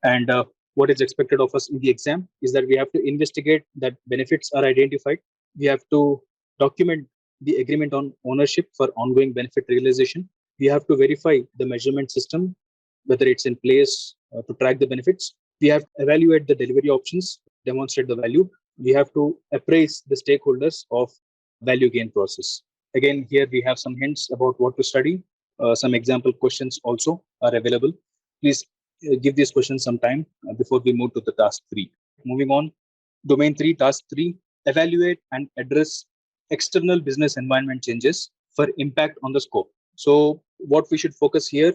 And what is expected of us in the exam is that we have to investigate that benefits are identified. We have to document the agreement on ownership for ongoing benefit realization. We have to verify the measurement system, whether it's in place to track the benefits. We have to evaluate the delivery options, demonstrate the value. We have to appraise the stakeholders of value gain process. Again, here we have some hints about what to study. Some example questions also are available. Please give these questions some time before we move to the task 3. Moving on, domain 3, task 3, evaluate and address external business environment changes for impact on the scope. So what we should focus here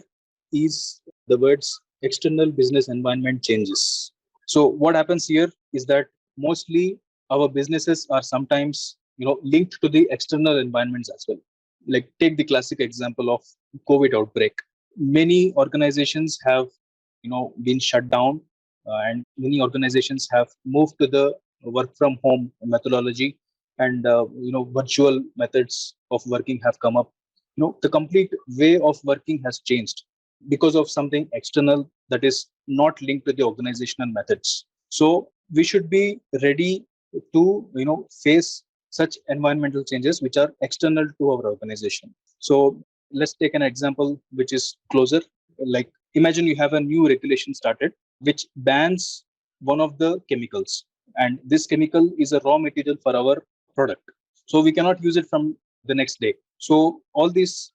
is the words external business environment changes. So what happens here is that mostly our businesses are sometimes linked to the external environments as well. Like take the classic example of COVID outbreak. Many organizations have been shut down, and many organizations have moved to the work from home methodology, and virtual methods of working have come up. The complete way of working has changed because of something external that is not linked to the organizational methods. So we should be ready to face such environmental changes which are external to our organization. So let's take an example which is closer. Like imagine you have a new regulation started which bans one of the chemicals, and this chemical is a raw material for our product, so we cannot use it from the next day. So all these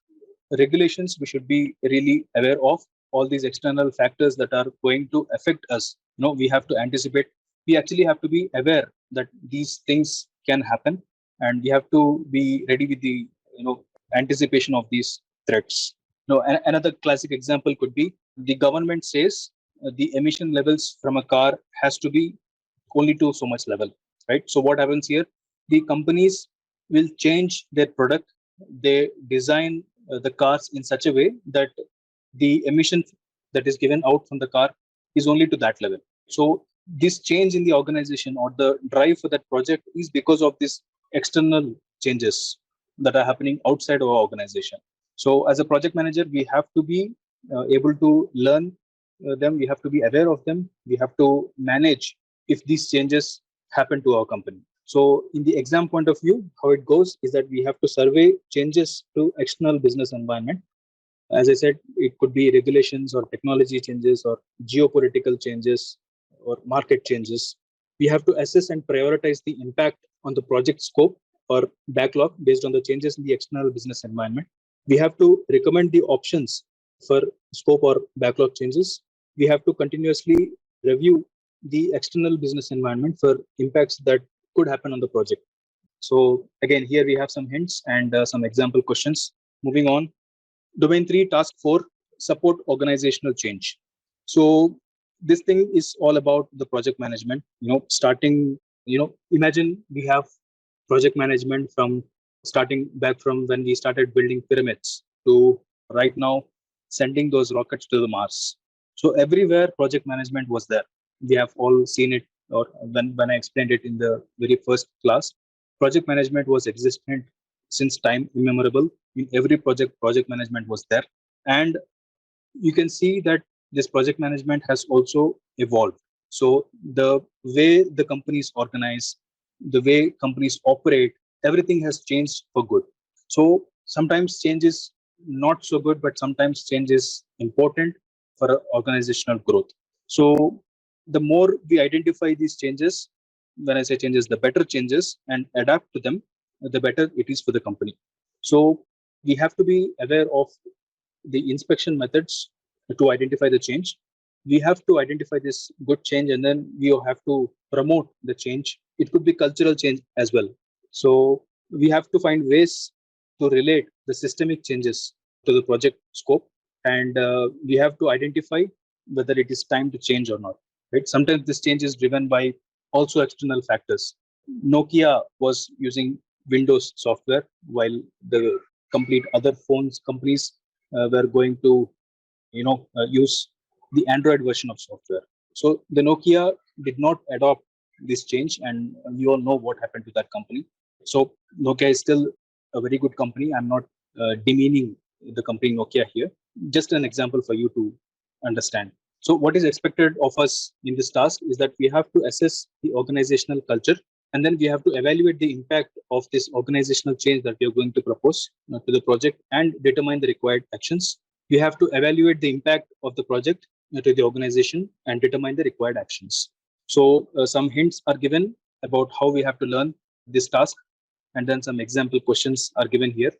regulations we should be really aware of. All these external factors that are going to affect us, we have to anticipate. We actually have to be aware that these things can happen, and we have to be ready with the anticipation of these threats. Another classic example could be the government says the emission levels from a car has to be only to so much level, right? So what happens here? The companies will change their product. They design the cars in such a way that the emission that is given out from the car is only to that level. So this change in the organization or the drive for that project is because of these external changes that are happening outside our organization. So as a project manager, we have to be able to learn them. We have to be aware of them. We have to manage if these changes happen to our company. So in the exam point of view, how it goes is that we have to survey changes to external business environment. As I said, it could be regulations or technology changes or geopolitical changes or market changes. We have to assess and prioritize the impact on the project scope or backlog based on the changes in the external business environment. We have to recommend the options for scope or backlog changes. We have to continuously review the external business environment for impacts that could happen on the project. So again, here we have some hints and some example questions. Moving on, domain 3, task 4, support organizational change. So this thing is all about the project management. Starting, imagine we have project management from starting back from when we started building pyramids to right now sending those rockets to the Mars. So everywhere project management was there. We have all seen it, or when I explained it in the very first class, project management was existent since time immemorable. In every project management was there. And you can see that this project management has also evolved. So the way the companies organize, the way companies operate, everything has changed for good. So sometimes change is not so good, but sometimes change is important for organizational growth. So the more we identify these changes, when I say changes, the better changes, and adapt to them, the better it is for the company. So we have to be aware of the inspection methods to identify the change. We have to identify this good change, and then we have to promote the change. It could be cultural change as well. So we have to find ways to relate the systemic changes to the project scope, and we have to identify whether it is time to change or not. Right? Sometimes this change is driven by also external factors. Nokia was using Windows software while the complete other phones companies were going to use the Android version of software. So the Nokia did not adopt this change, and we all know what happened to that company. So Nokia is still a very good company. I'm not demeaning the company Nokia here. Just an example for you to understand. So what is expected of us in this task is that we have to assess the organizational culture, and then we have to evaluate the impact of this organizational change that we are going to propose to the project and determine the required actions. We have to evaluate the impact of the project to the organization and determine the required actions. So some hints are given about how we have to learn this task, and then some example questions are given here.